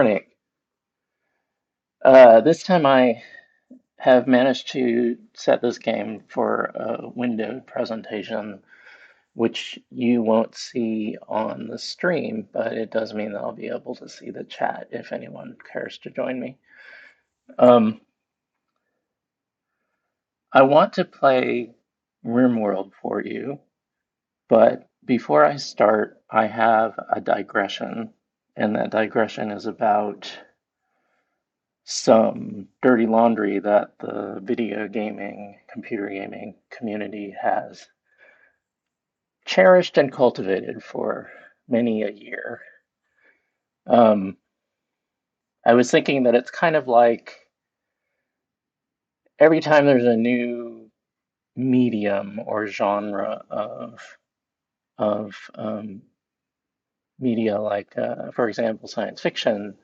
Morning. This time I have managed to set this game for a windowed presentation, which you won't see on the stream, but it does mean that I'll be able to see the chat if anyone cares to join me. Um, I want to play RimWorld for you, but before I start, I have a digression, and that digression is about some dirty laundry that the video gaming, computer gaming community has cherished and cultivated for many a year. Um, I was thinking that it's kind of like every time there's a new medium or genre of media, like for example, science fiction.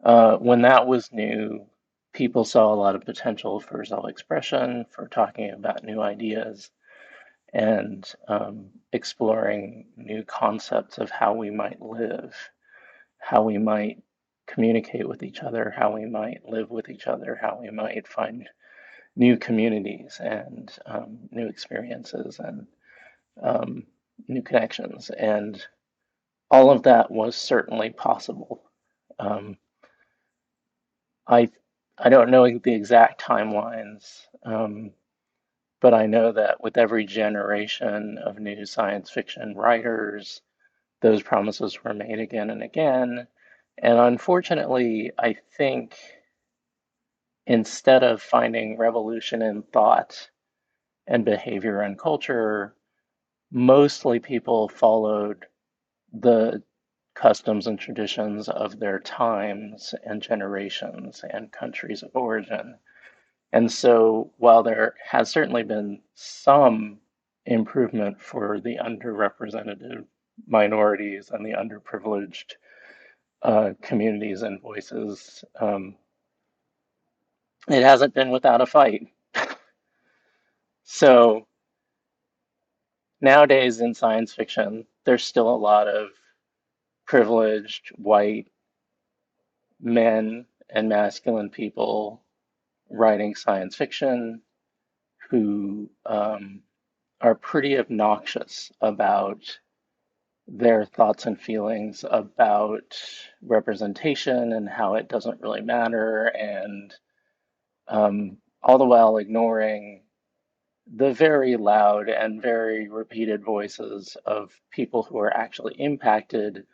When that was new, people saw a lot of potential for self-expression, for talking about new ideas, and exploring new concepts of how we might live, how we might communicate with each other, how we might live with each other, how we might find new communities and new experiences and um, new connections. And all of that was certainly possible. Um, I I don't know the exact timelines, but I know that with every generation of new science fiction writers, those promises were made again and again. And unfortunately, I think instead of finding revolution in thought and behavior and culture, mostly people followed the customs and traditions of their times and generations and countries of origin. And so, while there has certainly been some improvement for the underrepresented minorities and the underprivileged communities and voices, it hasn't been without a fight. So, nowadays in science fiction, there's still a lot of privileged white men and masculine people writing science fiction who are pretty obnoxious about their thoughts and feelings about representation and how it doesn't really matter, and all the while ignoring the very loud and very repeated voices of people who are actually impacted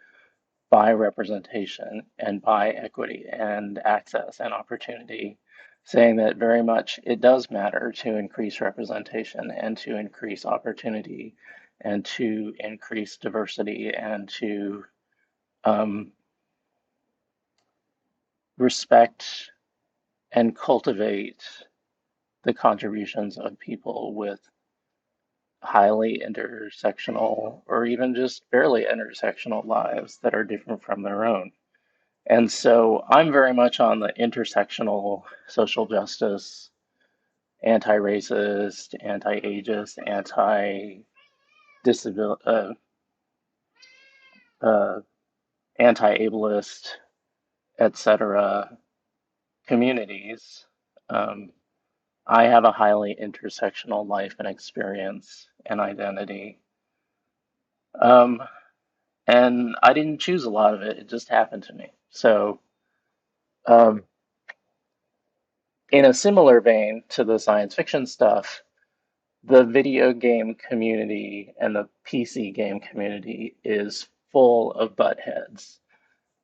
by representation and by equity and access and opportunity, saying that very much it does matter to increase representation and to increase opportunity and to increase diversity and to um, respect and cultivate the contributions of people with highly intersectional or even just barely intersectional lives that are different from their own. And so I'm very much on the intersectional social justice, anti-racist, anti-ageist, anti-disability, uh, anti-ableist, etc. communities. Um, I have a highly intersectional life and experience and identity. Um, and I didn't choose a lot of it, it just happened to me. So, um, in a similar vein to the science fiction stuff, the video game community and the PC game community is full of buttheads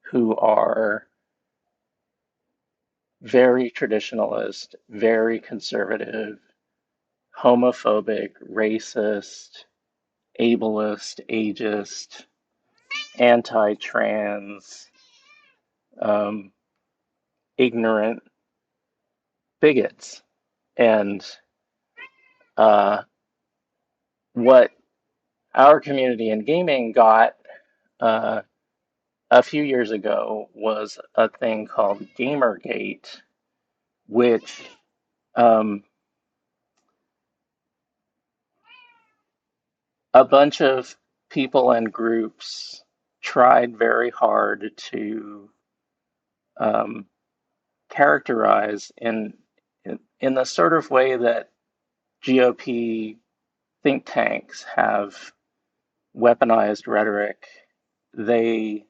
who are very traditionalist, very conservative, homophobic, racist, ableist, ageist, anti-trans, um, ignorant bigots. And uh, what our community in gaming got uh, a few years ago was a thing called GamerGate, which um, a bunch of people and groups tried very hard to um, characterize in the sort of way that GOP think tanks have weaponized rhetoric. They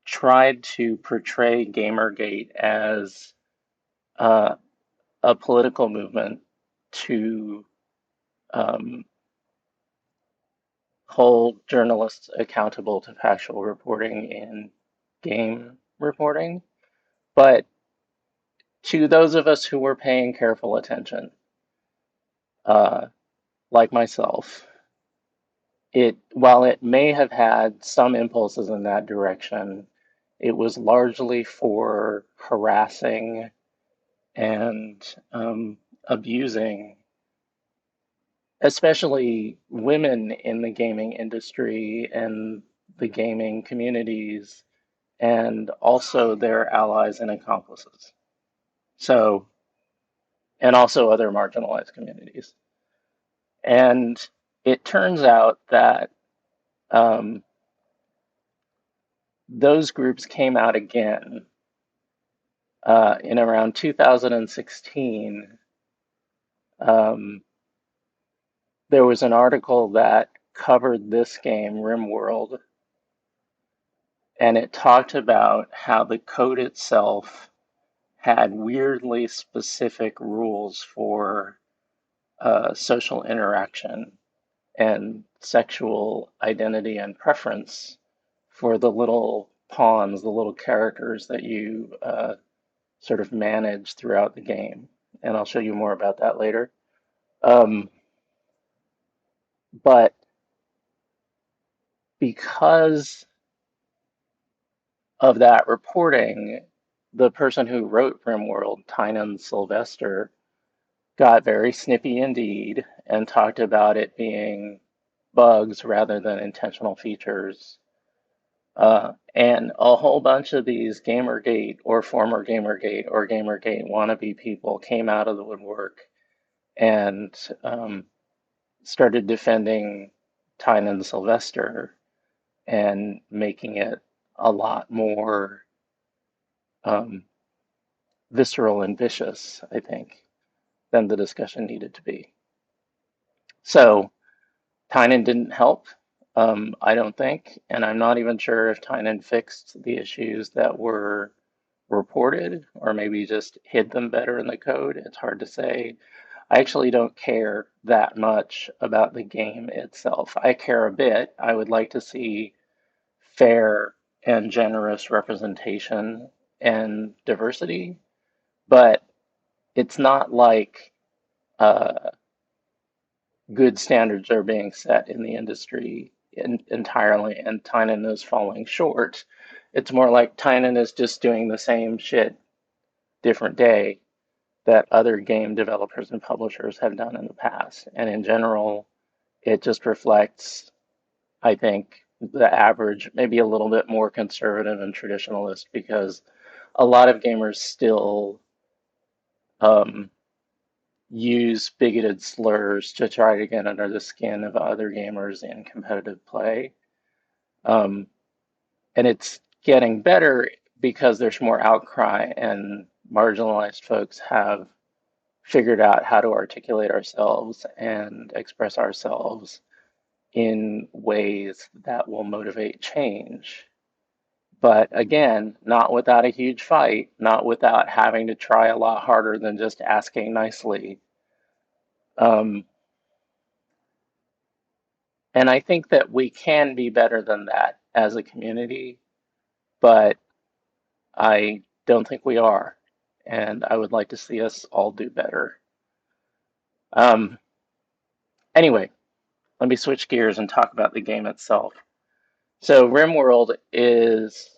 tried to portray GamerGate as uh, a political movement to um, hold journalists accountable to factual reporting in game reporting. But to those of us who were paying careful attention, uh, like myself, while it may have had some impulses in that direction, it was largely for harassing and abusing, especially women in the gaming industry and the gaming communities, and also their allies and accomplices. So, and also other marginalized communities. And it turns out that um, those groups came out again in around 2016. Um, there was an article that covered this game, RimWorld, and it talked about how the code itself had weirdly specific rules for social interaction and sexual identity and preference for the little pawns, the little characters that you sort of manage throughout the game. And I'll show you more about that later. Um, but because of that reporting, the person who wrote RimWorld, Tynan Sylvester, got very snippy indeed and talked about it being bugs rather than intentional features. And a whole bunch of these Gamergate or former Gamergate or Gamergate wannabe people came out of the woodwork and started defending Tynan Sylvester and making it a lot more um, visceral and vicious, I think, than the discussion needed to be. So Tynan didn't help, I don't think, and I'm not even sure if Tynan fixed the issues that were reported or maybe just hid them better in the code. It's hard to say. I actually don't care that much about the game itself. I care a bit. I would like to see fair and generous representation and diversity, but it's not like uh, good standards are being set in the industry entirely, and Tynan is falling short. It's more like Tynan is just doing the same shit, different day, that other game developers and publishers have done in the past. And in general, it just reflects, I think, the average, maybe a little bit more conservative and traditionalist, because a lot of gamers still um, use bigoted slurs to try to get under the skin of other gamers in competitive play. Um, and it's getting better because there's more outcry and marginalized folks have figured out how to articulate ourselves and express ourselves in ways that will motivate change. But again, not without a huge fight, not without having to try a lot harder than just asking nicely. Um, and I think that we can be better than that as a community, but I don't think we are. And I would like to see us all do better. Um, anyway, let me switch gears and talk about the game itself. So, RimWorld is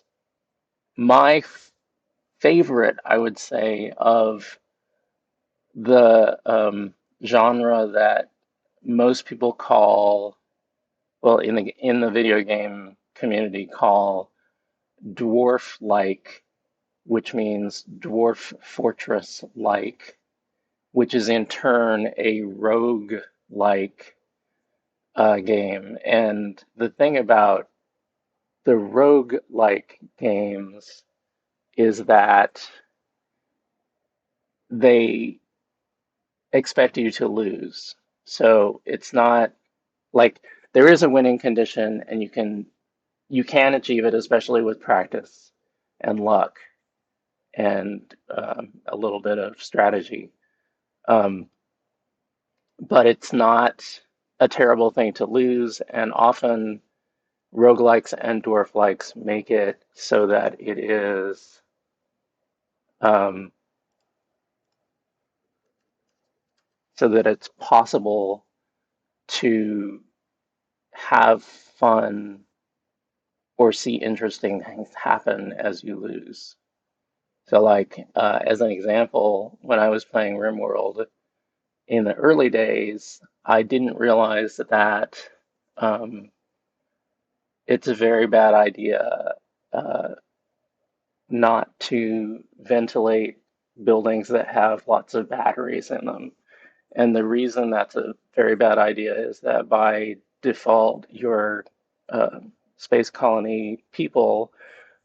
my favorite, I would say, of the genre that most people call, well, in the video game community, call dwarf-like, which means dwarf fortress-like, which is in turn a rogue-like game. And the thing about the rogue-like games is that they expect you to lose. So it's not like there is a winning condition, and you can achieve it, especially with practice and luck and a little bit of strategy. Um, but it's not a terrible thing to lose, and often roguelikes and dwarf-likes make it so that it is um, so that it's possible to have fun or see interesting things happen as you lose. So, like as an example, when I was playing RimWorld in the early days, I didn't realize that um, it's a very bad idea uh, not to ventilate buildings that have lots of batteries in them. And the reason that's a very bad idea is that by default, your uh, space colony people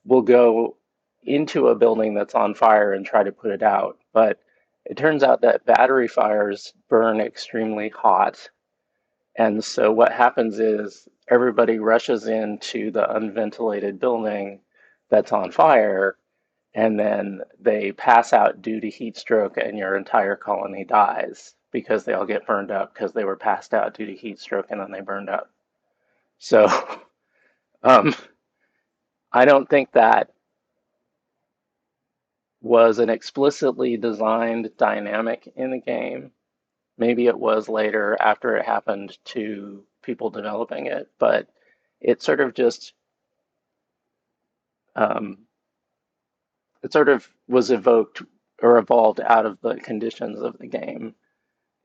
will go into a building that's on fire and try to put it out. But it turns out that battery fires burn extremely hot. And so what happens is everybody rushes into the unventilated building that's on fire, and then they pass out due to heat stroke, and your entire colony dies because they all get burned up because they were passed out due to heat stroke and then they burned up. So um, I don't think that was an explicitly designed dynamic in the game. Maybe it was later after it happened to people developing it, but it sort of just um, it sort of was evoked or evolved out of the conditions of the game.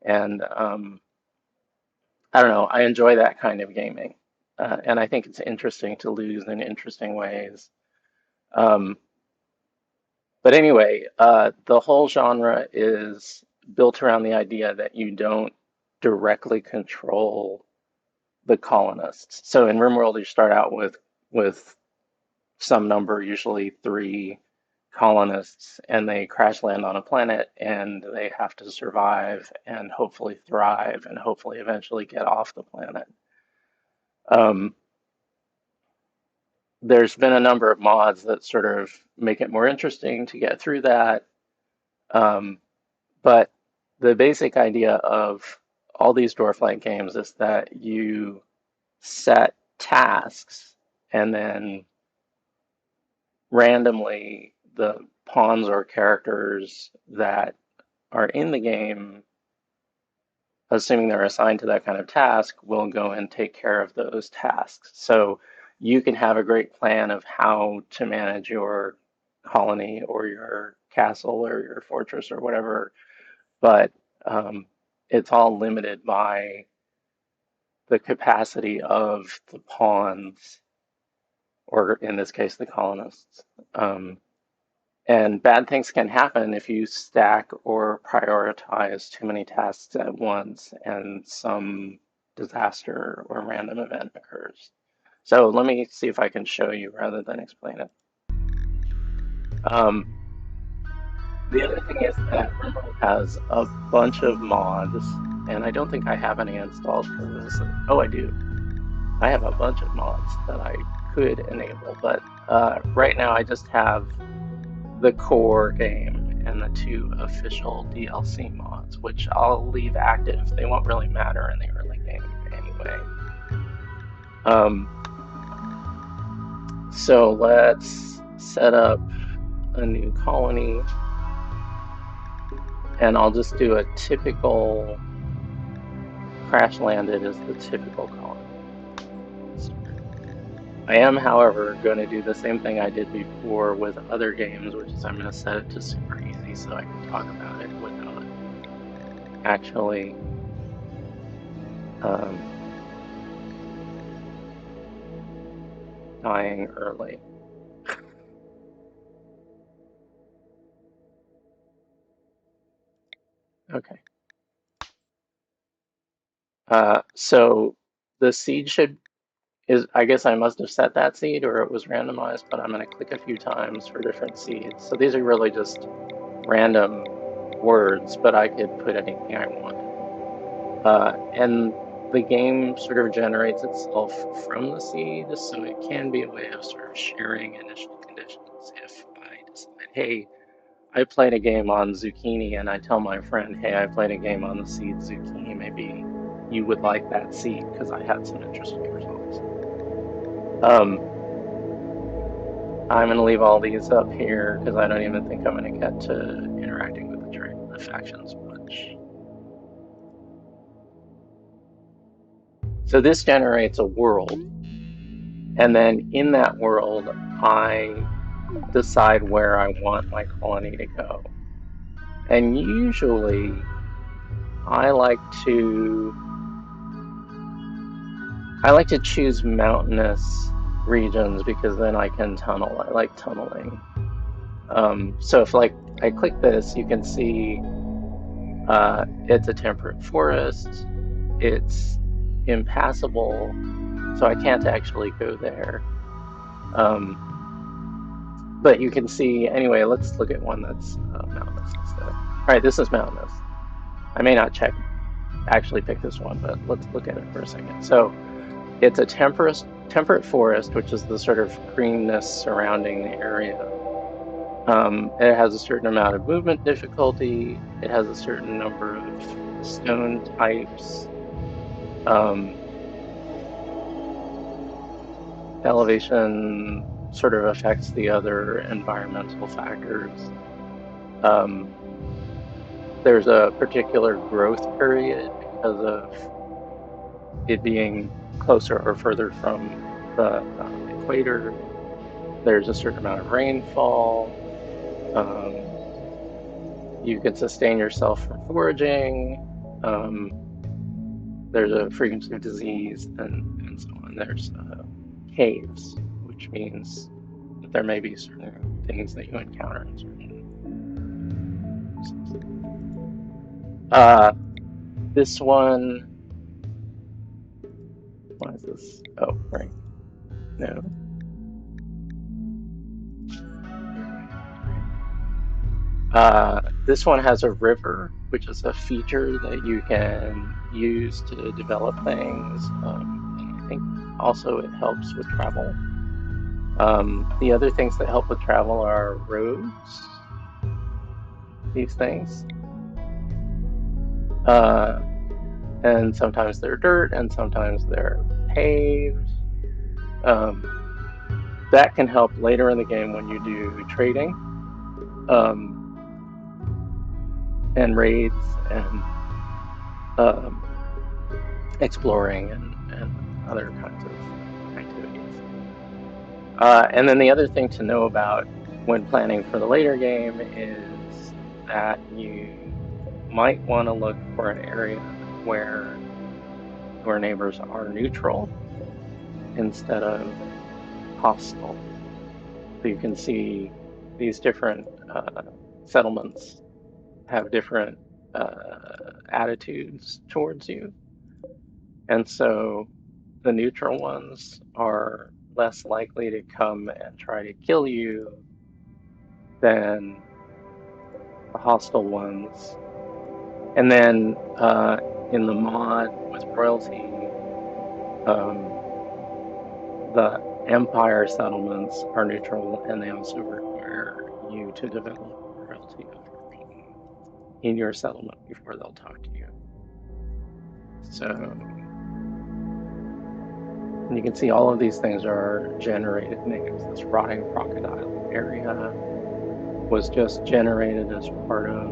And I don't know, I enjoy that kind of gaming. And I think it's interesting to lose in interesting ways. Um, but anyway, the whole genre is built around the idea that you don't directly control the colonists. So in RimWorld, you start out with some number, usually three colonists, and they crash land on a planet, and they have to survive and hopefully thrive and hopefully eventually get off the planet. Um, there's been a number of mods that sort of make it more interesting to get through that. Um, but the basic idea of all these dwarf-like games is that you set tasks, and then randomly the pawns or characters that are in the game, assuming they're assigned to that kind of task, will go and take care of those tasks. So you can have a great plan of how to manage your colony or your castle or your fortress or whatever, but it's all limited by the capacity of the pawns, or in this case, the colonists. And bad things can happen if you stack or prioritize too many tasks at once and some disaster or random event occurs. So let me see if I can show you rather than explain it. Um, the other thing is that RimWorld has a bunch of mods, and I don't think I have any installed because oh, I do. I have a bunch of mods that I could enable, but right now I just have the core game and the two official DLC mods, which I'll leave active. They won't really matter in the early game anyway. Um, so let's set up a new colony, and I'll just do a typical crash landed as the typical colony. I am, however, going to do the same thing I did before with other games, which is I'm going to set it to super easy so I can talk about it without actually dying early. Okay. So the seed should I guess I must have set that seed or it was randomized, but I'm going to click a few times for different seeds. So these are really just random words, but I could put anything I wanted. And the game sort of generates itself from the seed, so it can be a way of sort of sharing initial conditions. If I decide, hey, I played a game on zucchini, and I tell my friend, hey, I played a game on the seed zucchini, maybe you would like that seed because I had some interesting results. I'm going to leave all these up here because I don't even think I'm going to get to interacting with the factions much. So this generates a world, and then in that world, I decide where I want my colony to go. And usually, I like to choose mountainous regions because then I can tunnel. I like tunneling. So if like I click this, you can see it's a temperate forest. It's impassable, so I can't actually go there. But you can see, anyway, let's look at one that's mountainous instead. All right, this is mountainous. I may not actually pick this one, but let's look at it for a second. So it's a temperate forest, which is the sort of greenness surrounding the area. It has a certain amount of movement difficulty. It has a certain number of stone types. Elevation sort of affects the other environmental factors. There's a particular growth period because of it being closer or further from the equator. There's a certain amount of rainfall. You can sustain yourself from foraging. There's a frequency of disease and so on. There's caves, which means that there may be certain things that you encounter in certain. This one. What is this? Oh, right. No. This one has a river, which is a feature that you can use to develop things. And I think also it helps with travel. The other things that help with travel are roads, these things. And sometimes they're dirt and sometimes they're paved. That can help later in the game when you do trading. And raids and exploring and other kinds of activities. And then the other thing to know about when planning for the later game is that you might want to look for an area where your neighbors are neutral instead of hostile. So you can see these different settlements have different attitudes towards you. And so the neutral ones are less likely to come and try to kill you than the hostile ones. And then in the mod with royalty, the empire settlements are neutral and they also require you to develop royalty in your settlement before they'll talk to you. So you can see all of these things are generated names. This rotting crocodile area was just generated as part of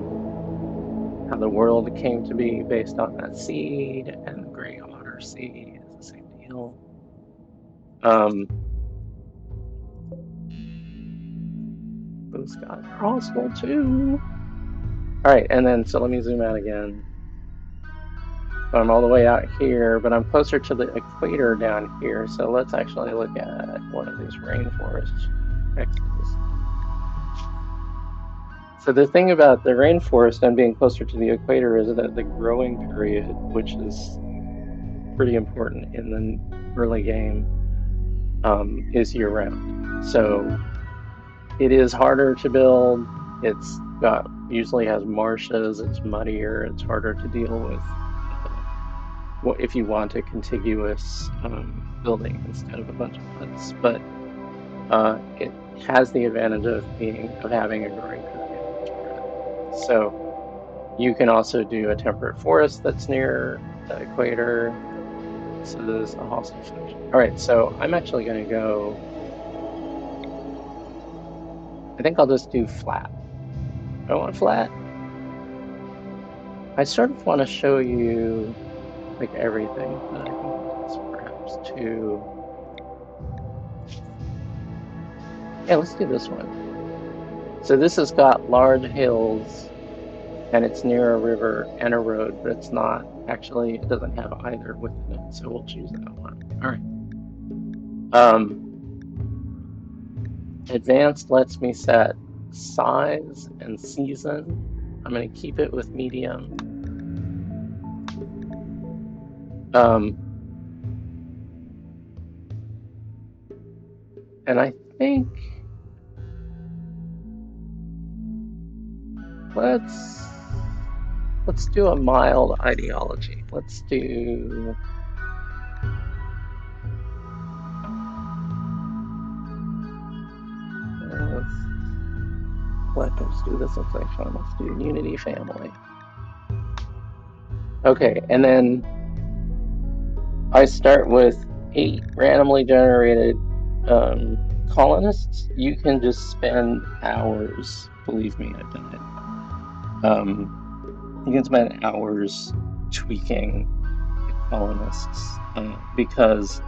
how the world came to be based on that seed, and the gray otter seed is the same deal. This got crossbow too. All right, and then so let me zoom out again. So I'm all the way out here, but I'm closer to the equator down here. So let's actually look at one of these rainforest X's. So the thing about the rainforest and being closer to the equator is that the growing period, which is pretty important in the early game, is year-round. So it is harder to build. It's got usually has marshes. It's muddier. It's harder to deal with if you want a contiguous building instead of a bunch of huts. But it has the advantage of having a growing cooking spread. So you can also do a temperate forest that's near the equator. So there's a host of functions. All right, so I'm actually going to go. I think I'll just do flat. I want flat. I sort of want to show you like everything, but I think I'll just perhaps do. Yeah, let's do this one. So this has got large hills and it's near a river and a road, but it's not actually, it doesn't have either within it. So we'll choose that one. All right. Advanced lets me set size and season. I'm going to keep it with medium. And I think let's do a mild ideology. Let's do let's do this. Looks like fun. Let's do Unity family. Okay, and then I start with 8 randomly generated colonists. You can just spend hours. Believe me, I've done it. You can spend hours tweaking the colonists because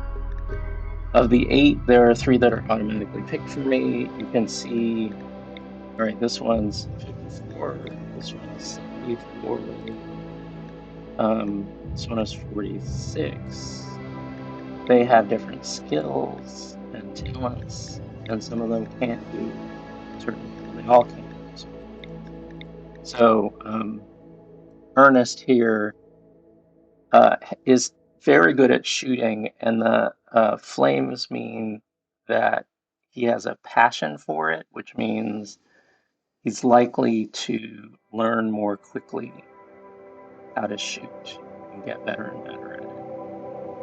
of the 8, there are 3 that are automatically picked for me. You can see, all right, this one's 54, this one's 74, this one is 46. They have different skills and talents, and some of them can't do certain things. They all can't do certain things. So Ernest here is very good at shooting, and the flames mean that he has a passion for it, which means he's likely to learn more quickly how to shoot and get better and better at it.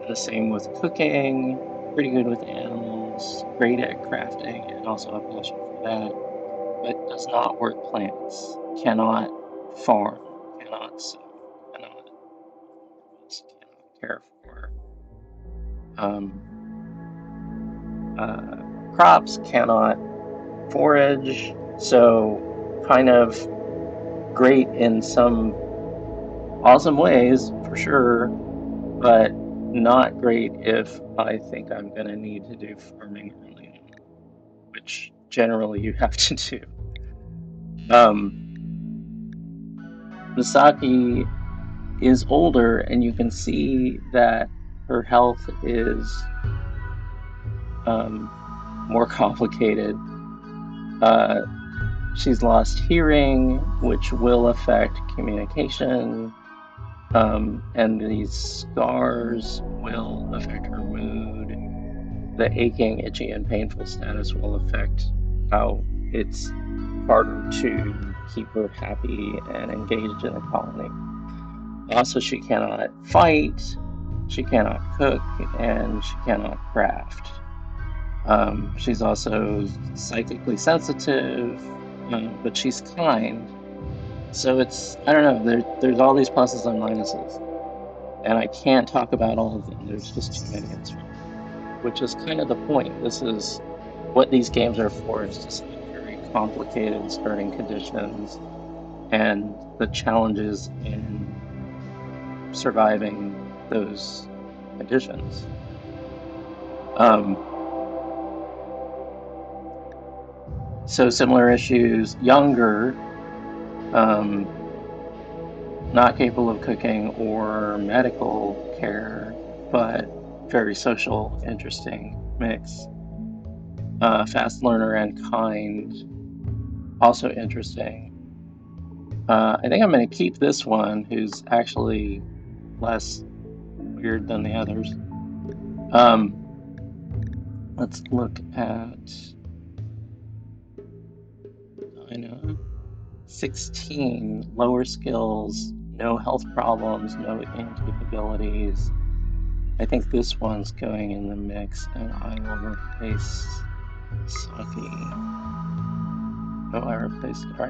And the same with cooking, pretty good with animals, great at crafting, and also a passion for that, but does not work plants, cannot farm, cannot sow, cannot care for crops, cannot forage, so kind of great in some awesome ways, for sure, but not great if I think I'm going to need to do farming early on, which generally you have to do. Misaki is older, and you can see that her health is more complicated. She's lost hearing, which will affect communication, and these scars will affect her mood. The aching, itchy, and painful status will affect how it's harder to keep her happy and engaged in the colony. Also, she cannot fight, she cannot cook, and she cannot craft. She's also psychically sensitive, but she's kind. So it's, I don't know, there's all these pluses and minuses. And I can't talk about all of them. There's just too many, which is kind of the point. This is what these games are for, is to set very complicated starting conditions and the challenges in surviving those conditions. So similar issues, younger, not capable of cooking or medical care, but very social, interesting mix. Fast learner and kind, also interesting. I think I'm going to keep this one, who's actually less weird than the others. Let's look at, I know, 16, lower skills, no health problems, no incapabilities. I think this one's going in the mix, and I will replace Saki. Oh, I replaced, all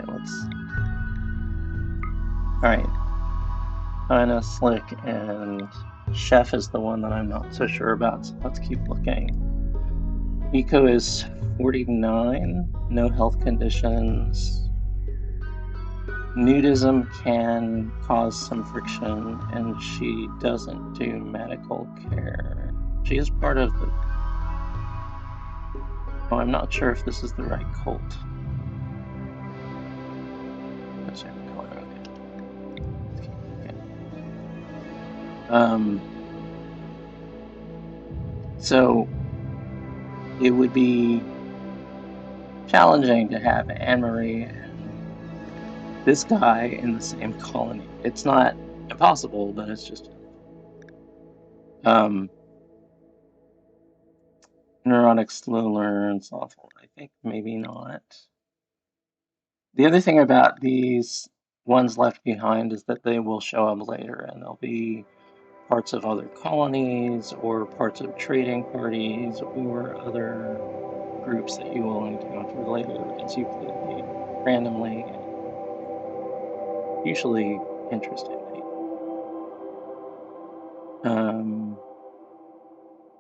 right, Anna, Slick, and Chef is the one that I'm not so sure about, so let's keep looking. Miko is 49, no health conditions. Nudism can cause some friction, and she doesn't do medical care. She is part of the... Oh, I'm not sure if this is the right cult. Let's check the color. Okay. Let's keep looking. So it would be challenging to have Anne-Marie and this guy in the same colony. It's not impossible, but it's just neurotic slow learns awful. I think maybe not. The other thing about these ones left behind is that they will show up later, and they'll be parts of other colonies or parts of trading parties or other groups that you will encounter later as you play the game randomly and usually interestingly.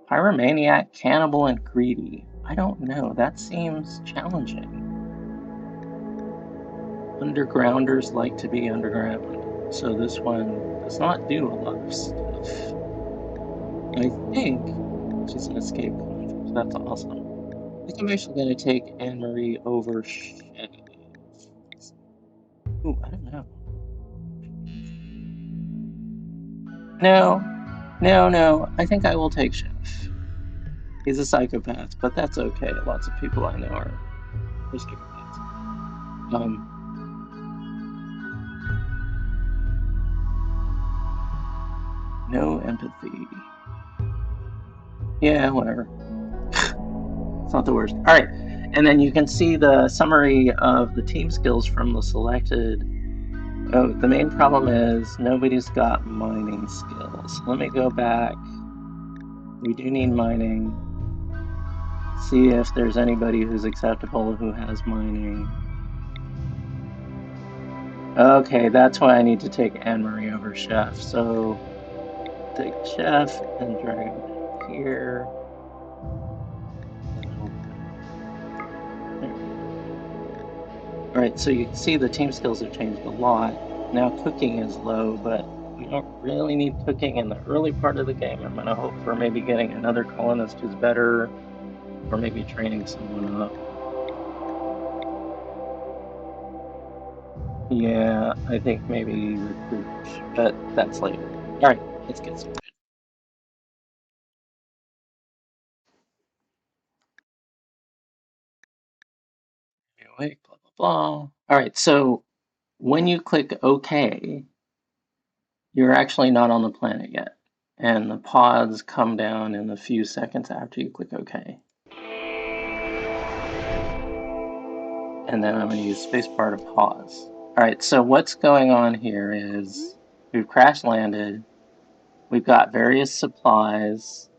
Pyromaniac, Cannibal, and Greedy. I don't know. That seems challenging. Undergrounders like to be underground, so this one does not do a lot of stuff. I think she's an escape convict. That's awesome. I think I'm actually going to take Anne-Marie over Chef. Ooh, I don't know. No. I think I will take Chef. He's a psychopath, but that's okay. Lots of people I know are psychopaths. No empathy. Yeah, whatever. It's not the worst. All right, and then you can see the summary of the team skills from the selected. Oh, the main problem is nobody's got mining skills. Let me go back. We do need mining. See if there's anybody who's acceptable who has mining. Okay, that's why I need to take Anne-Marie over Chef. So take Chef and drag him down here. There we go. All right, so you can see the team skills have changed a lot. Now cooking is low, but we don't really need cooking in the early part of the game. I'm gonna hope for maybe getting another colonist who's better, or maybe training someone up. Yeah, I think maybe recruit, but that's later. All right, let's get started. Wait, blah, blah, blah. All right, so when you click OK, you're actually not on the planet yet. And the pods come down in a few seconds after you click OK. And then I'm going to use spacebar to pause. All right, so what's going on here is we've crash landed. We've got various supplies.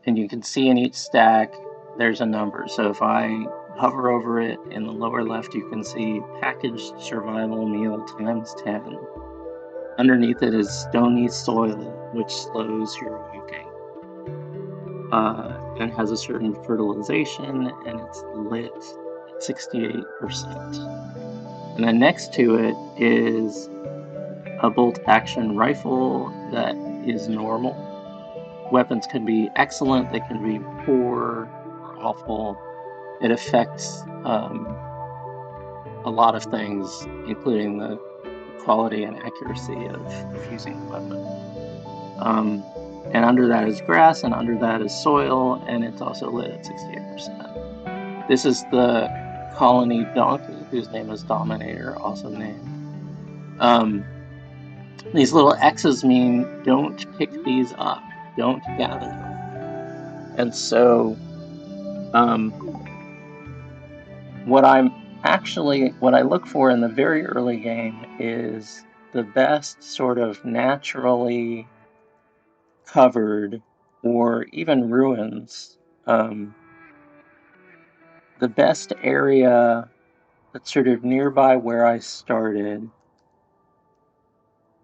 And you can see in each stack, there's a number. So if I hover over it in the lower left, you can see packaged survival meal times 10. Underneath it is stony soil, which slows your walking. And has a certain fertilization, and it's lit at 68%. And then next to it is a bolt action rifle that is normal. Weapons can be excellent, they can be poor or awful. It affects a lot of things, including the quality and accuracy of using the weapon. And under that is grass, and under that is soil, and it's also lit at 68%. This is the colony donkey, whose name is Dominator, awesome name. These little X's mean don't pick these up, don't gather them. And so Um, what I look for in the very early game is the best sort of naturally covered, or even ruins, the best area that's sort of nearby where I started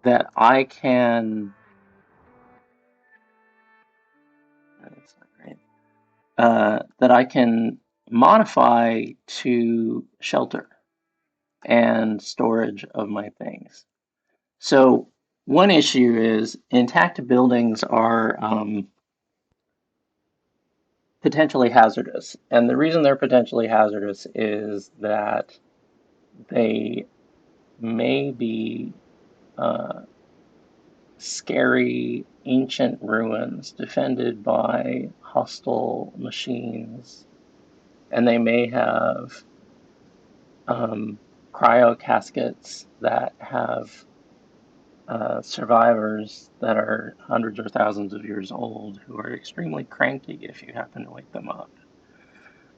that I can, that's not great, that I can modify to shelter and storage of my things. So one issue is intact buildings are potentially hazardous. And the reason they're potentially hazardous is that they may be scary ancient ruins defended by hostile machines, and they may have cryo caskets that have survivors that are hundreds or thousands of years old who are extremely cranky if you happen to wake them up.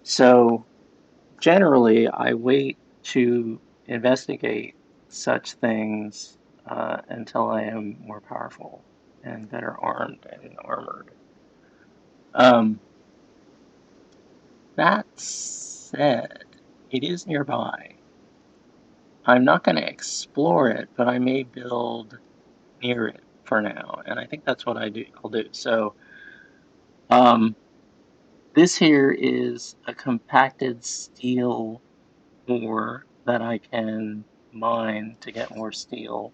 So generally, I wait to investigate such things until I am more powerful and better armed and armored. That said, it is nearby. I'm not going to explore it, but I may build near it for now, and I think that's what I'll do. So, this here is a compacted steel ore that I can mine to get more steel.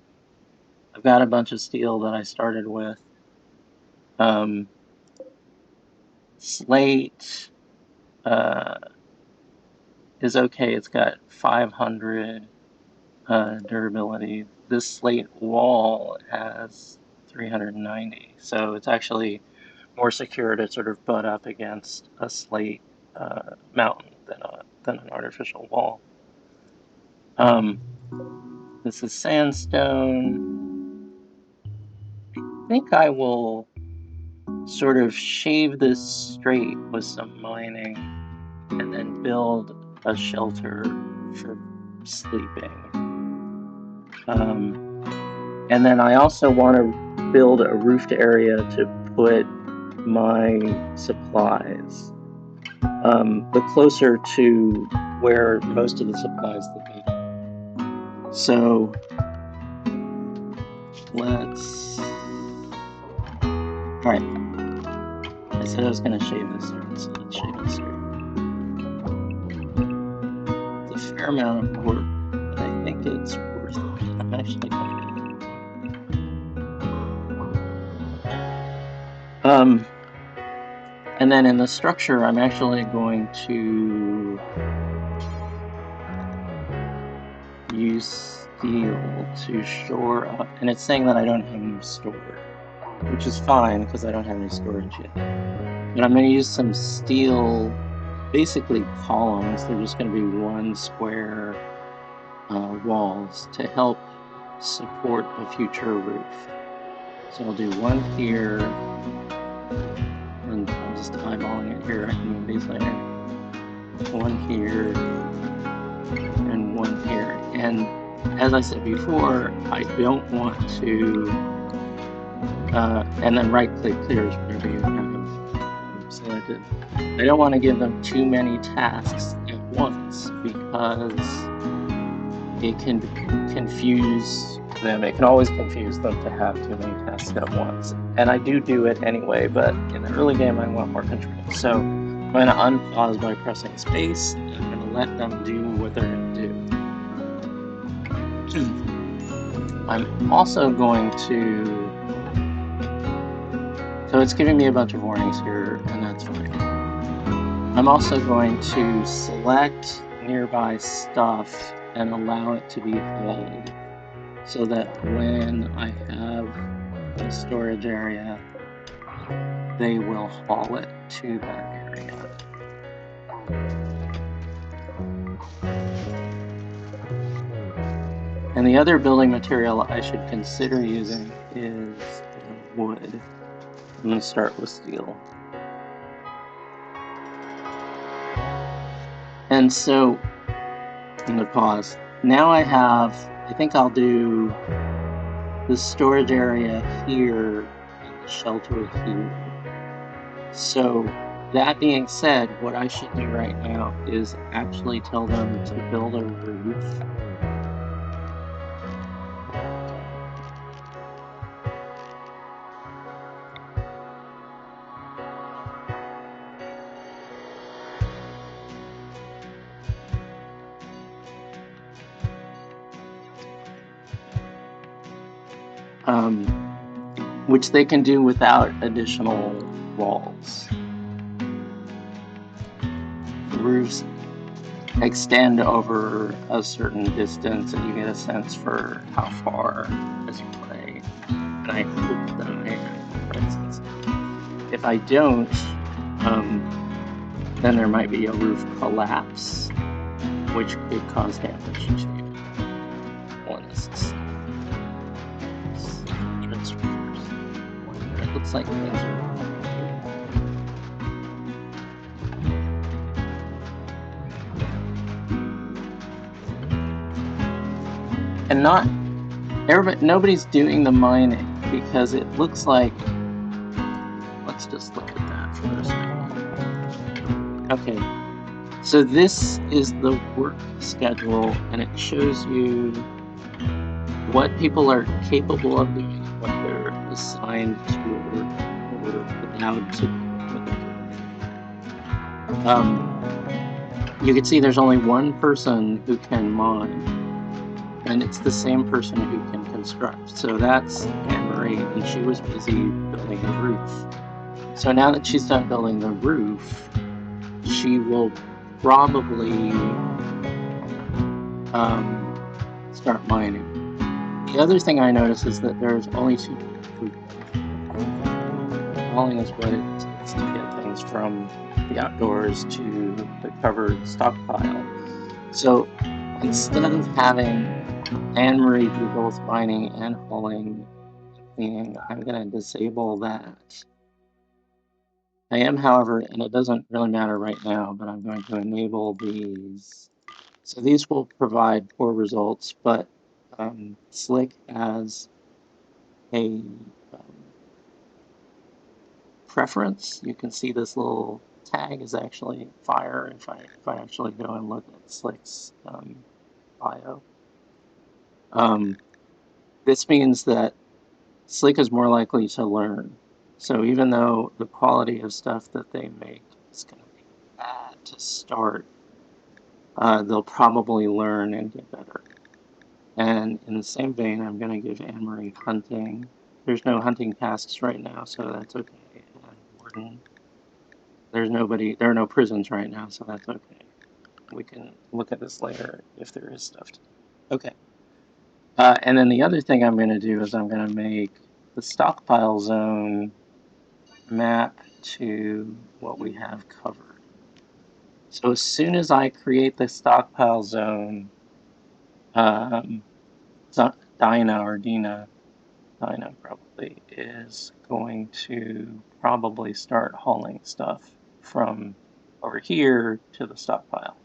I've got a bunch of steel that I started with. Slate is okay. It's got 500 durability. This slate wall has 390, so it's actually more secure to sort of butt up against a slate mountain than an artificial wall. This is sandstone. I think I will sort of shave this straight with some mining and then build a shelter for sleeping. And then I also want to build a roofed area to put my supplies, but closer to where most of the supplies will be. So let's. All right. I said I was going to shave this straight, so let's shave it straight. It's a fair amount of work, but I think it's worth it. I'm actually going to do it. And then in the structure, I'm actually going to use steel to shore up, and it's saying that I don't have any storage, which is fine because I don't have any storage yet. But I'm going to use some steel, basically columns. They're just going to be one square walls to help support a future roof. So I'll do one here, and I'm just eyeballing it here. I can move these later. One here, and one here. And as I said before, I don't want to, and then right-click clears whatever you have selected. I don't want to give them too many tasks at once because it can confuse them. It can always confuse them to have too many tasks at once. And I do it anyway, but in the early game I want more control. So I'm going to unpause by pressing space, and I'm going to let them do what they're going to do. I'm also going to, so it's giving me a bunch of warnings here, and that's fine. I'm also going to select nearby stuff and allow it to be hauled, so that when I have a storage area, they will haul it to that area. And the other building material I should consider using is wood. I'm going to start with steel. And so, I'm going to pause. Now I think I'll do the storage area here and the shelter here. So, that being said, what I should do right now is actually tell them to build a roof. Which they can do without additional walls. The roofs extend over a certain distance, and you get a sense for how far as you play. And I hope that I am, for instance. If I don't, then there might be a roof collapse, which could cause damage to colonists. It looks like things are. And nobody's doing the mining because it looks like. Let's just look at that for a second. Okay, so this is the work schedule, and it shows you what people are capable of doing, what they're assigned to or allowed to do. You can see there's only one person who can mine, and it's the same person who can construct. So that's Anne-Marie, and she was busy building the roof. So now that she's done building the roof, she will probably start mining. The other thing I notice is that there's only two people. Hauling is what it takes to get things from the outdoors to the covered stockpile. So instead of having Anne-Marie do both mining and hauling and cleaning, I'm going to disable that. I am, however, and it doesn't really matter right now, but I'm going to enable these. So these will provide poor results, but Slick has a preference. You can see this little tag is actually fire if I actually go and look at Slick's bio. This means that Slick is more likely to learn. So even though the quality of stuff that they make is going to be bad to start, they'll probably learn and get better. And in the same vein, I'm going to give Anne-Marie hunting. There's no hunting tasks right now, so that's okay. And warden. There are no prisons right now, so that's okay. We can look at this later if there is stuff to do. Okay. And then the other thing I'm going to do is I'm going to make the stockpile zone map to what we have covered. So as soon as I create the stockpile zone, Dinah probably is going to probably start hauling stuff from over here to the stockpile.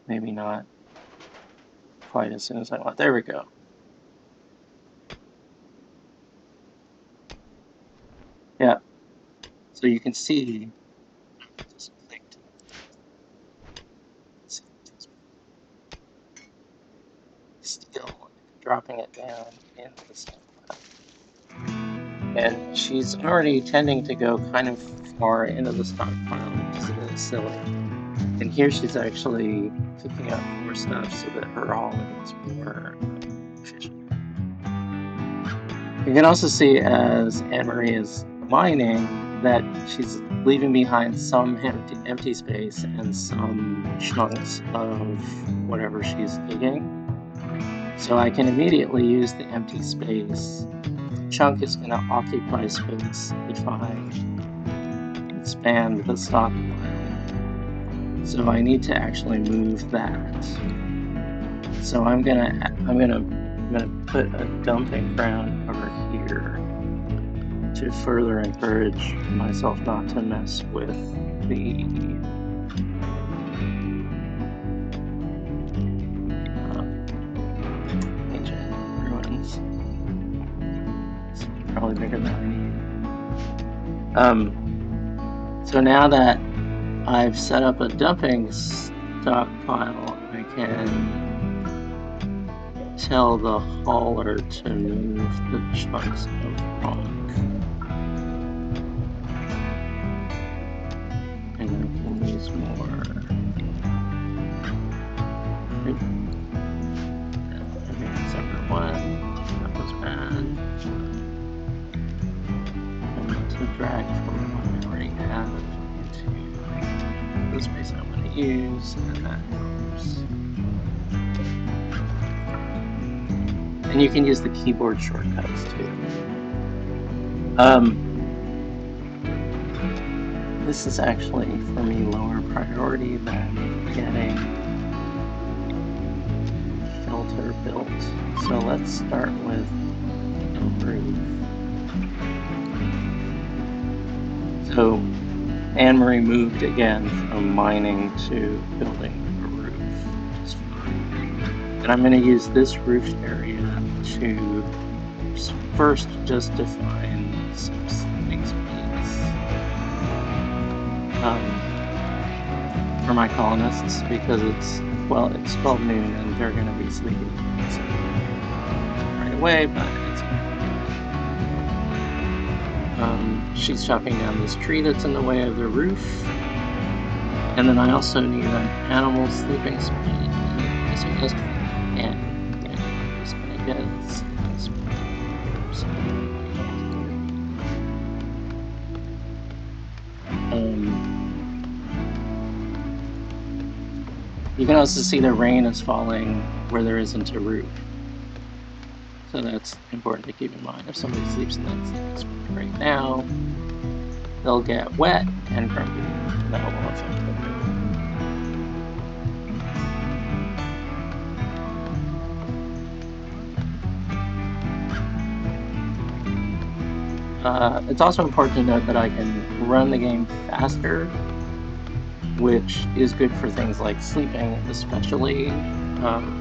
Maybe not quite as soon as I want. There we go. Yeah. So you can see. Just clicked. Still dropping it down into the stockpile. And she's already tending to go kind of far into the stockpile, which is a little silly. And here she's actually picking up more stuff so that her hauling is more efficient. You can also see as Anne-Marie is mining that she's leaving behind some empty space and some chunks of whatever she's digging. So I can immediately use the empty space. The chunk is going to occupy space if I expand the stockpile. So I need to actually move that. So I'm gonna put a dumping ground over here to further encourage myself not to mess with the bigger than I need. So now that I've set up a dumping stockpile, I can tell the hauler to move the chunks of rock. And I can use more. Separate one. That was bad. And to drag from what I already have to the space I want to use, and that helps. And you can use the keyboard shortcuts too. This is actually, for me, lower priority than getting shelter built. So let's start with a roof. So Anne-Marie moved again from mining to building a roof, which is fine. And I'm going to use this roof area to first just define some sleeping space for my colonists, because it's 12 noon and they're going to be sleeping right away, but it's she's chopping down this tree that's in the way of the roof. And then I also need an animal sleeping space. So just I'm just gonna get sleeping space. You can also see the rain is falling where there isn't a roof. So that's important to keep in mind. If somebody sleeps in that sleeping space right now, they'll get wet and grumpy. That will affect them. It's also important to note that I can run the game faster, which is good for things like sleeping especially,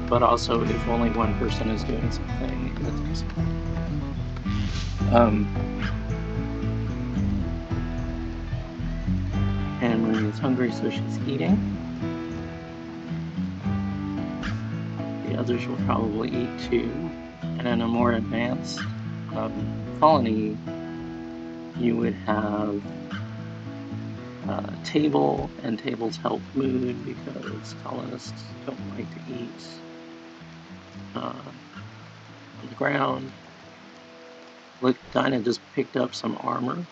but also if only one person is doing something, it takes and Marie is hungry, so she's eating. The others will probably eat too. And in a more advanced colony, you would have a table, and tables help mood because colonists don't like to eat on the ground. Look, Dinah just picked up some armor,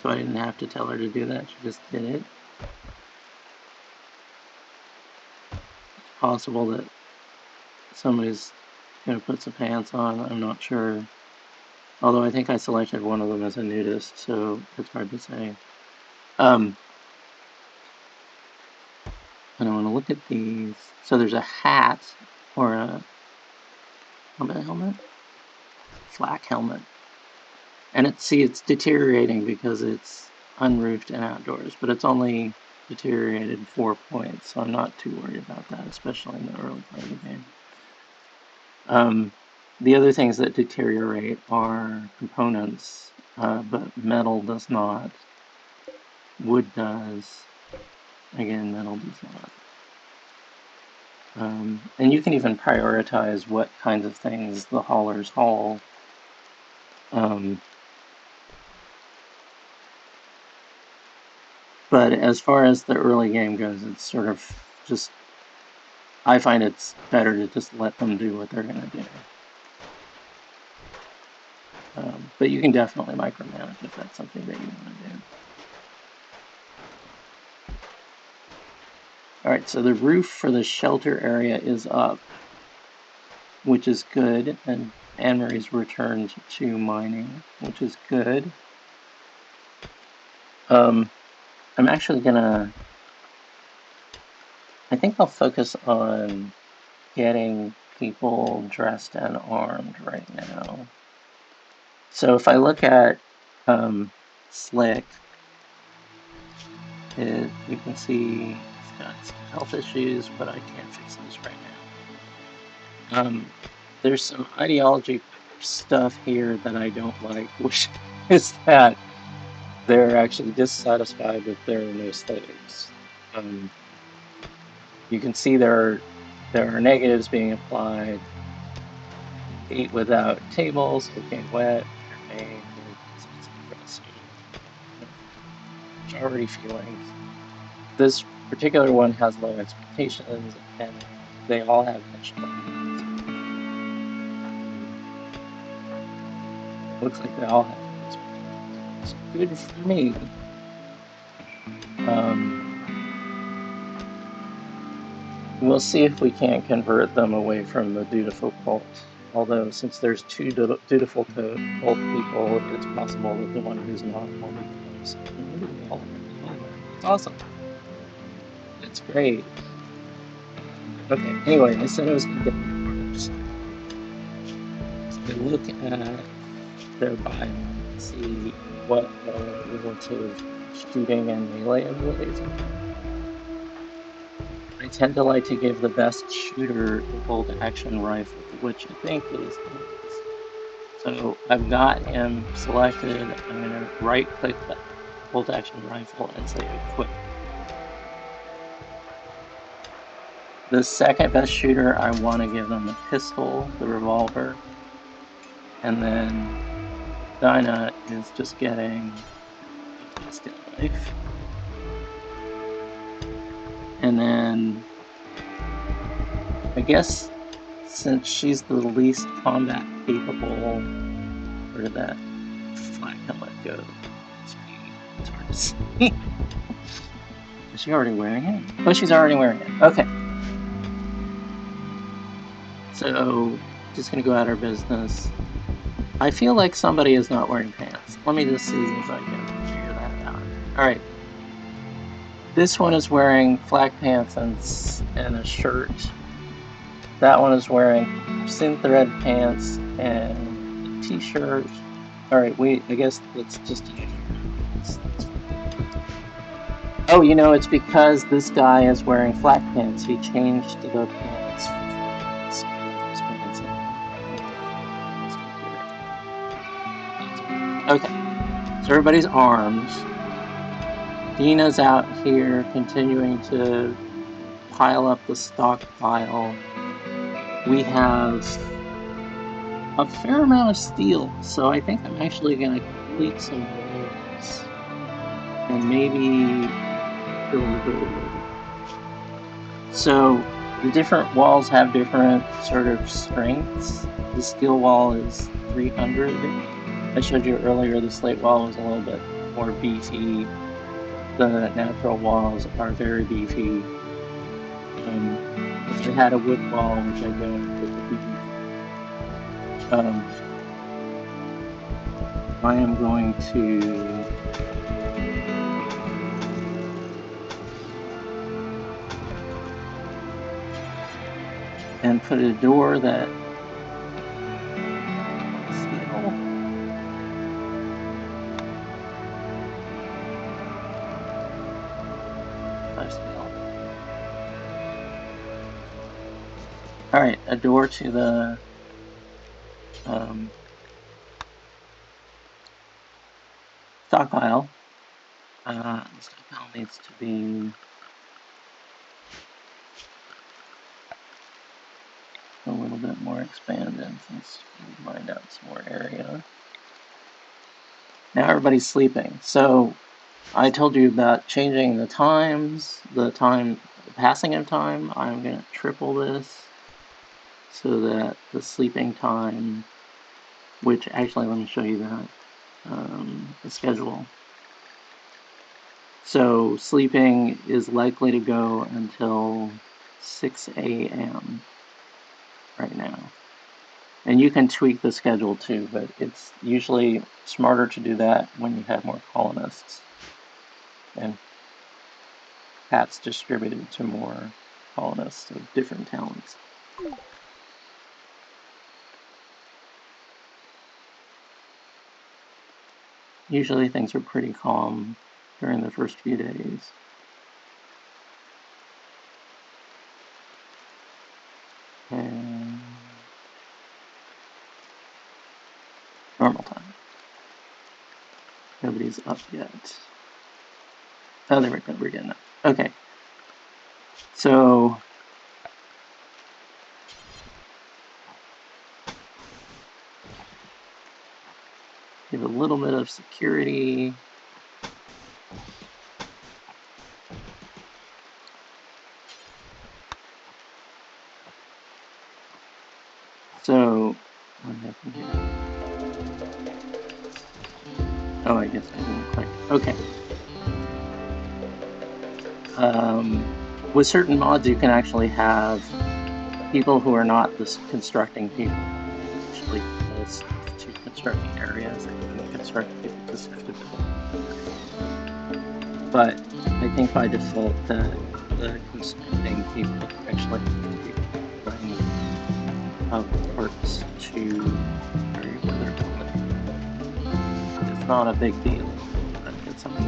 so I didn't have to tell her to do that, she just did it. It's possible that somebody's going to put some pants on, I'm not sure. Although I think I selected one of them as a nudist, so it's hard to say. And I want to look at these. So there's a hat, or a helmet? Flak helmet. And it's deteriorating because it's unroofed and outdoors, but it's only deteriorated 4 points, so I'm not too worried about that, especially in the early part of the game. The other things that deteriorate are components, but metal does not. Wood does. Again, metal does not. And you can even prioritize what kinds of things the haulers haul. But as far as the early game goes, it's sort of just, I find it's better to just let them do what they're going to do. But you can definitely micromanage if that's something that you want to do. Alright, so the roof for the shelter area is up, which is good, and Anne-Marie's returned to mining, which is good. I'm actually gonna, I think I'll focus on getting people dressed and armed right now. So if I look at Slick, you can see he's got some health issues, but I can't fix those right now. There's some ideology stuff here that I don't like, which is that they're actually dissatisfied that there are no slaves. You can see there are negatives being applied. Eat without tables, cooking wet, remain, already feelings. This particular one has low expectations, and they all have benchmarks. Looks like they all have benchmarks. So good for me. We'll see if we can't convert them away from the dutiful cult. Although, since there's two dutiful cult people, it's possible that the one who's not will become. It's awesome. It's great. Okay, anyway, I said I was going to get the so look at their bio and see what relative shooting and melee abilities are. I tend to like to give the best shooter a bolt-action rifle, which I think is this. So I've got him selected. I'm going to right-click the bolt-action rifle and say equip. The second best shooter, I want to give them the pistol, the revolver, and then Dinah is just getting a plastic knife. And then I guess since she's the least combat capable, where did that flag helmet go? It's hard to see. Is she already wearing it? Oh, she's already wearing it. Okay. So, just gonna go out our business. I feel like somebody is not wearing pants. Let me just see if I can figure that out. Alright. This one is wearing flak pants and a shirt. That one is wearing synth red pants and a t-shirt. Alright, wait, I guess let's just do it. Oh, you know, it's because this guy is wearing flak pants. He changed the pants. Okay, so everybody's armed. Dina's out here continuing to pile up the stockpile. We have a fair amount of steel, so I think I'm actually going to complete some walls and maybe build a building. So the different walls have different sort of strengths. The steel wall is 300. I showed you earlier the slate wall was a little bit more beefy. The natural walls are very beefy. If I had a wood wall, which I don't, it would be I am going to and put a door that steel. All right, a door to the stockpile. The stockpile needs to be a little bit more expanded since we mined out some more area. Now everybody's sleeping. So I told you about changing the times, the passing of time. I'm going to triple this so that the sleeping time, which actually let me show you that, the schedule. So sleeping is likely to go until 6 a.m. right now. And you can tweak the schedule too, but it's usually smarter to do that when you have more colonists and hats distributed to more colonists of different talents. Usually things are pretty calm during the first few days. And Nobody's up yet. Oh, there we go. We're getting up. Okay. So give a little bit of security. So what happened here? Oh, I guess I didn't click. Okay. With certain mods, you can actually have people who are not the constructing people actually does to constructing areas and construct people to sort of build. But I think by default that the constructing people actually have to be running parts to area where they're building. It's not a big deal, but it's something.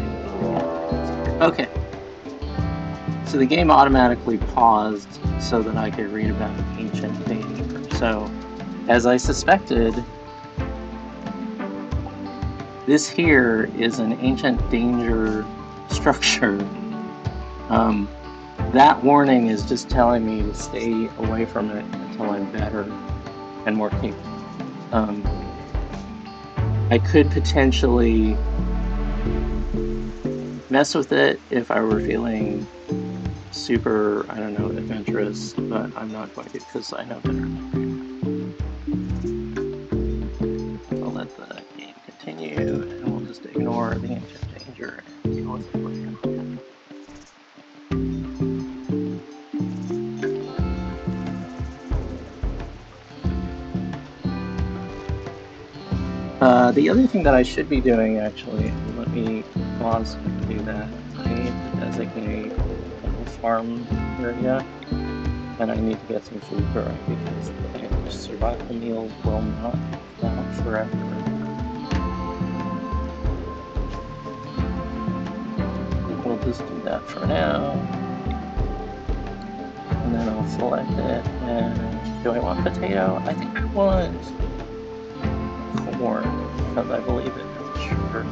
Okay. So the game automatically paused so that I could read about ancient danger. So, as I suspected, this here is an ancient danger structure. That warning is just telling me to stay away from it until I'm better and more capable. I could potentially mess with it if I were feeling super, I don't know, adventurous, but I'm not going to because I know better. I'll let the game continue and we'll just ignore the ancient danger and deal with it later. The other thing that I should be doing, actually, let me pause and do that. I need to designate a farm area, and I need to get some food growing because the survival meal will not last forever. We'll just do that for now. And then I'll select it, and do I want potato? I think I want corn, because I believe it is sugar.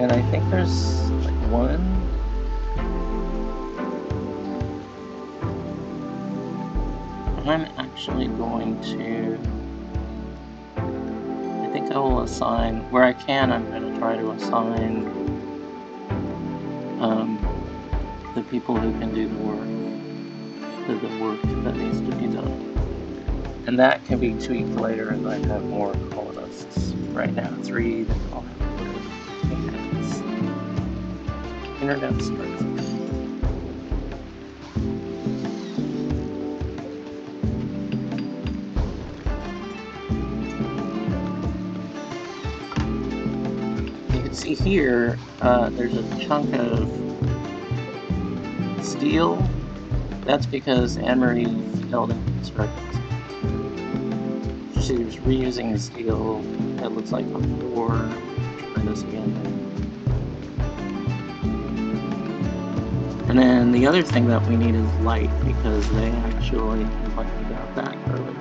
And I think there's like one. I'm actually going to, I think I will assign, where I can, I'm going to try to assign the people who can do the work to the work that needs to be done. And that can be tweaked later as I have more colonists. Right now, 3, then I'll have internet starts. You can see here, there's a chunk of steel. That's because Anne-Marie failed in constructing. She was reusing steel that looks like before. Try this again. And then the other thing that we need is light, because they actually complained about that earlier.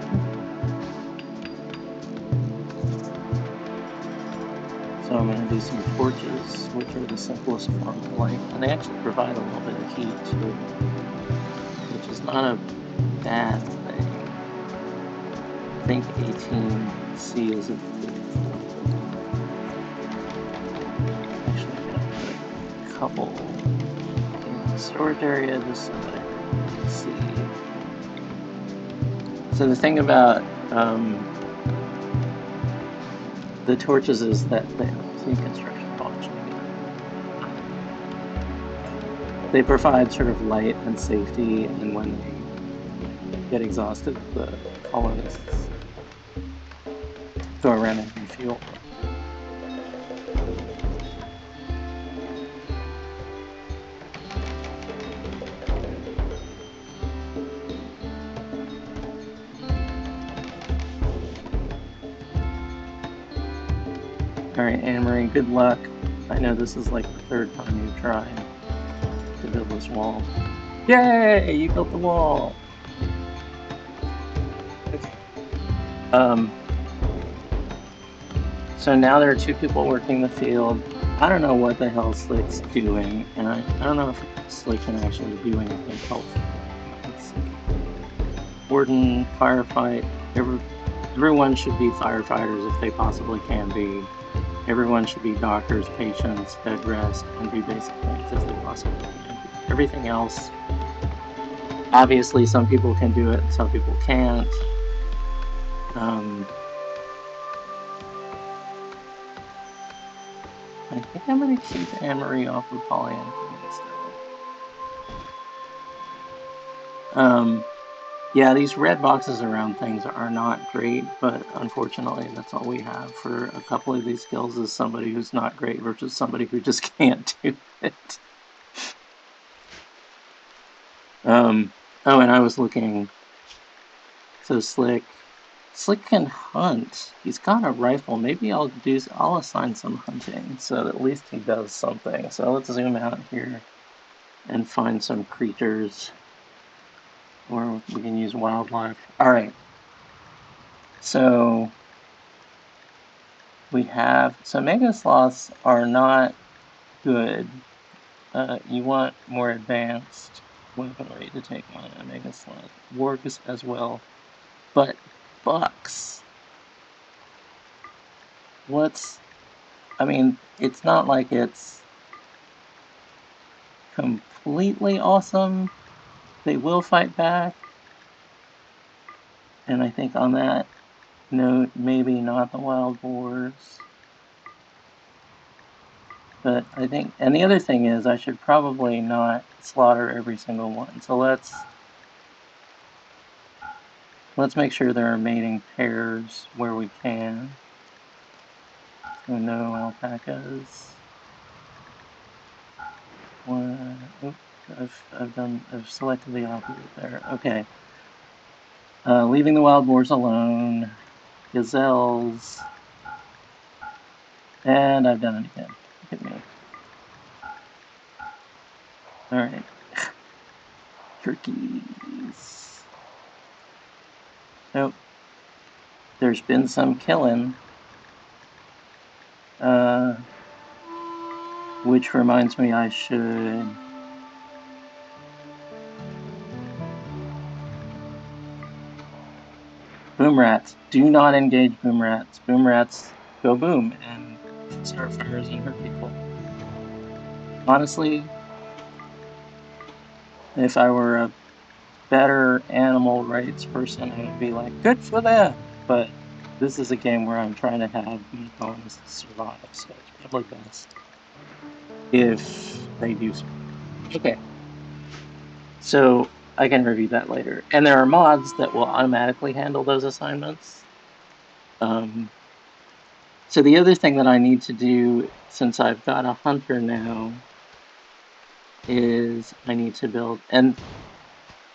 So I'm going to do some torches, which are the simplest form of light, and they actually provide a little bit of heat too, which is not a bad thing. I think 18C is a good form. Actually, I'm going to put a couple in the storage area just so that I can see. So the thing about the torches is that they have pre-construction function. They provide sort of light and safety, and when they get exhausted, the colonists go around and refuel. Alright, Anne-Marie, good luck. I know this is like the 3rd time you've tried to build this wall. Yay! You built the wall! Okay. So now there are 2 people working the field. I don't know what the hell Slick's doing, and I don't know if Slick can actually do anything helpful. Let's see. Warden, firefight, everyone should be firefighters if they possibly can be. Everyone should be doctors, patients, bed rest, and do basic things if they possibly can be. Everything else, obviously some people can do it, some people can't. I think I'm going to keep Anne-Marie off of polyethylene still. Yeah, these red boxes around things are not great, but unfortunately that's all we have for a couple of these skills is somebody who's not great versus somebody who just can't do it. Oh, and I was looking, so Slick can hunt. He's got a rifle. Maybe I'll assign some hunting so that at least he does something. So let's zoom out here and find some creatures, or we can use wildlife. All right. So we have, so mega sloths are not good. You want more advanced weaponry to take on a mega sloth. Wargs as well. But bucks, I mean, it's not like it's completely awesome. They will fight back. And I think on that note, maybe not the wild boars. But I think, and the other thing is I should probably not slaughter every single one. So let's make sure there are mating pairs where we can. So no alpacas. I've selected the opposite there. Okay. Leaving the wild boars alone. Gazelles. And I've done it again. Look at me. Alright. Turkeys. Nope. There's been some killing. Which reminds me I should... Boom rats. Do not engage boom rats. Boom rats go boom and start fires and hurt people. Honestly, if I were a better animal rights person, I would be like, good for them. But this is a game where I'm trying to have my colonists survive, so it's probably best if they do survive. Okay. So I can review that later. And there are mods that will automatically handle those assignments. So the other thing that I need to do, since I've got a hunter now, is I need to build, and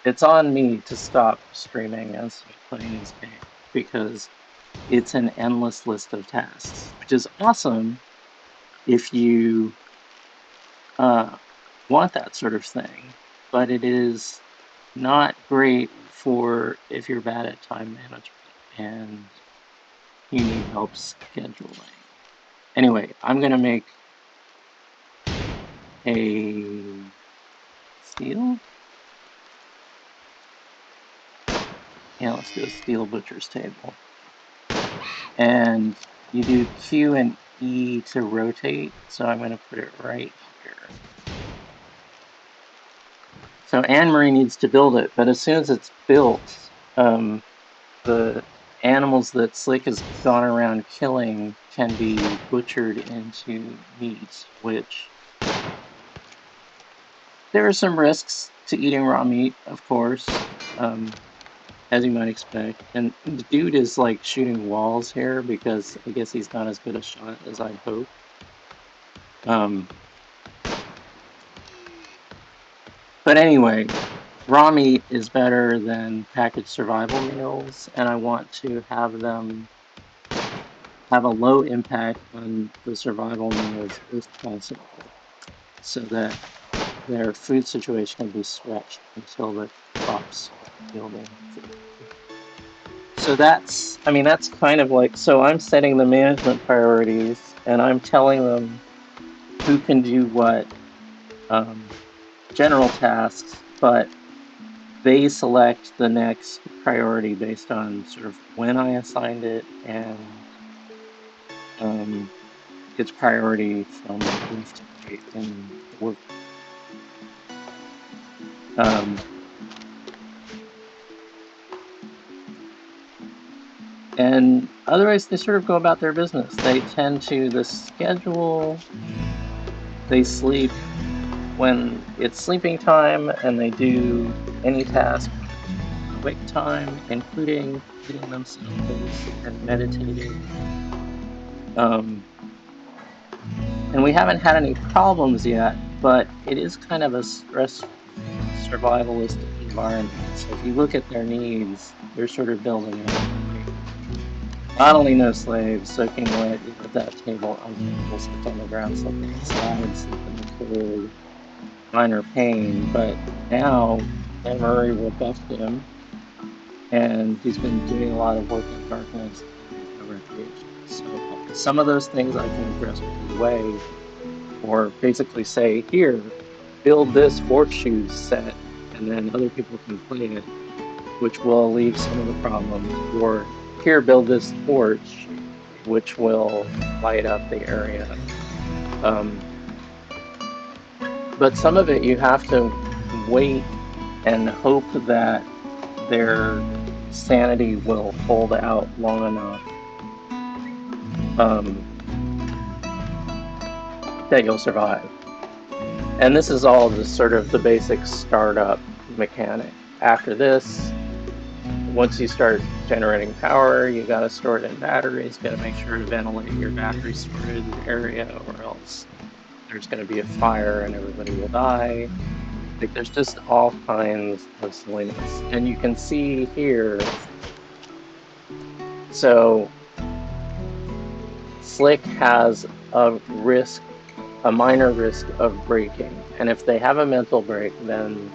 it's on me to stop streaming as I'm playing this game, because it's an endless list of tasks, which is awesome if you want that sort of thing, but it is not great for if you're bad at time management and you need help scheduling. Anyway, I'm going to make a steel? Yeah, let's do a steel butcher's table. And you do Q and E to rotate, so I'm going to put it right here. So Anne-Marie needs to build it, but as soon as it's built, the animals that Slick has gone around killing can be butchered into meat, which there are some risks to eating raw meat, of course, as you might expect. And the dude is like shooting walls here because I guess he's not as good a shot as I'd hope. But anyway, raw meat is better than packaged survival meals, and I want to have them have a low impact on the survival meals if possible, so that their food situation can be stretched until the crops yielding food. So that's, I mean, that's kind of like, so I'm setting the management priorities and I'm telling them who can do what general tasks, but they select the next priority based on sort of when I assigned it and its priority from left to right in the work. And otherwise, they sort of go about their business. They tend to the schedule. They sleep when it's sleeping time, and they do any task when it's awake time, including feeding themselves and meditating. And we haven't had any problems yet, but it is kind of a stressful survivalistic environment. So if you look at their needs, they're sort of building it up. Not only no slaves, soaking wet, eat at that table, uncomfortable, sleep on the ground, sleep outside, sleep in the cold, minor pain. But now, Anne Murray rebuffed him, and he's been doing a lot of work in darkness and no recreation. So some of those things I can address right away, or basically say, here, build this horseshoe set, and then other people can play it, which will alleviate some of the problems. Or here, build this torch, which will light up the area. But some of it you have to wait and hope that their sanity will hold out long enough that you'll survive. And this is all just sort of the basic startup mechanic. After this, once you start generating power, you got to store it in batteries, got to make sure to ventilate your battery storage area, or else there's going to be a fire and everybody will die. Like, there's just all kinds of silliness. And you can see here, so Slick has a risk, a minor risk of breaking. And if they have a mental break, then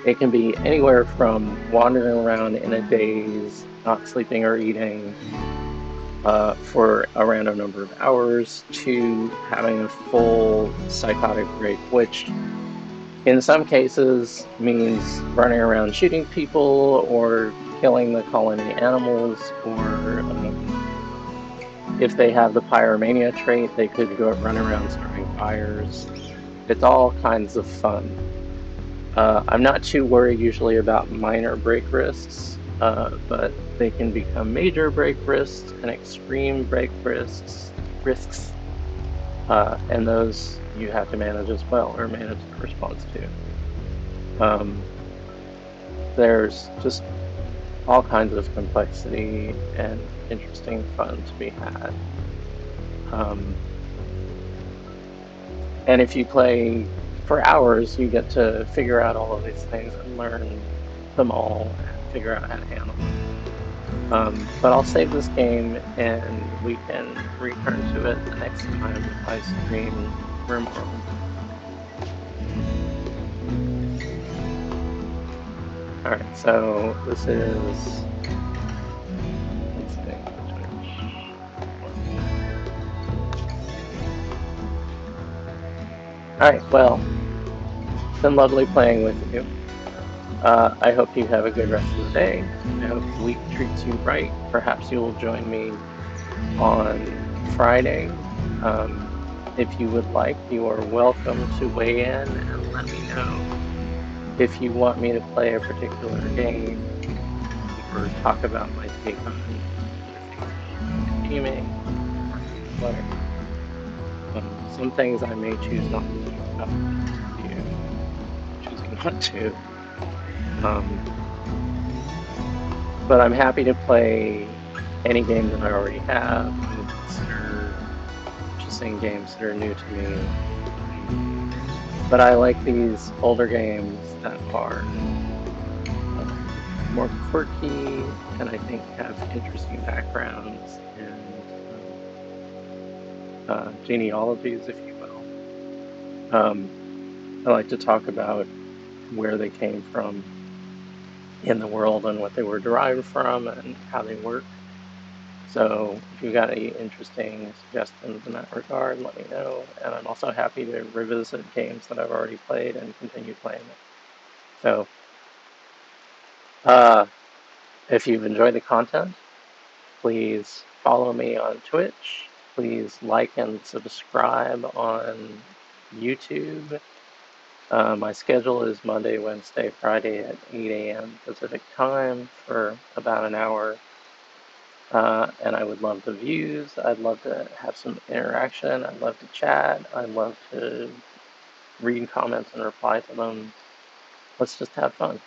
it can be anywhere from wandering around in a daze, not sleeping or eating for a random number of hours, to having a full psychotic break, which in some cases means running around shooting people or killing the colony animals, or if they have the pyromania trait, they could go run around starting fires. It's all kinds of fun. I'm not too worried usually about minor break risks, but they can become major break risks and extreme break risks, and those you have to manage as well, or manage the response to. There's just all kinds of complexity and interesting fun to be had. And if you play for hours, you get to figure out all of these things and learn them all and figure out how to handle them. But I'll save this game and we can return to it the next time I stream RimWorld. Alright, so this is, let's see, alright, well, it's been lovely playing with you. I hope you have a good rest of the day. I hope the week treats you right. Perhaps you will join me on Friday. If you would like, you are welcome to weigh in and let me know if you want me to play a particular game or talk about my take on other things about gaming or whatever. Some things I may choose not to talk about, you choosing not to. But I'm happy to play any game that I already have and consider purchasing games that are new to me. But I like these older games that are more quirky and I think have interesting backgrounds and genealogies, if you will. I like to talk about where they came from in the world and what they were derived from and how they work. So if you've got any interesting suggestions in that regard, let me know. And I'm also happy to revisit games that I've already played and continue playing them. So uh, if you've enjoyed the content, please follow me on Twitch. Please like and subscribe on YouTube. My schedule is Monday, Wednesday, Friday at 8 a.m. Pacific time for about an hour. And I would love the views. I'd love to have some interaction. I'd love to chat. I'd love to read comments and reply to them. Let's just have fun.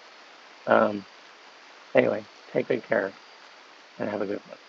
Um, anyway, take good care and have a good one.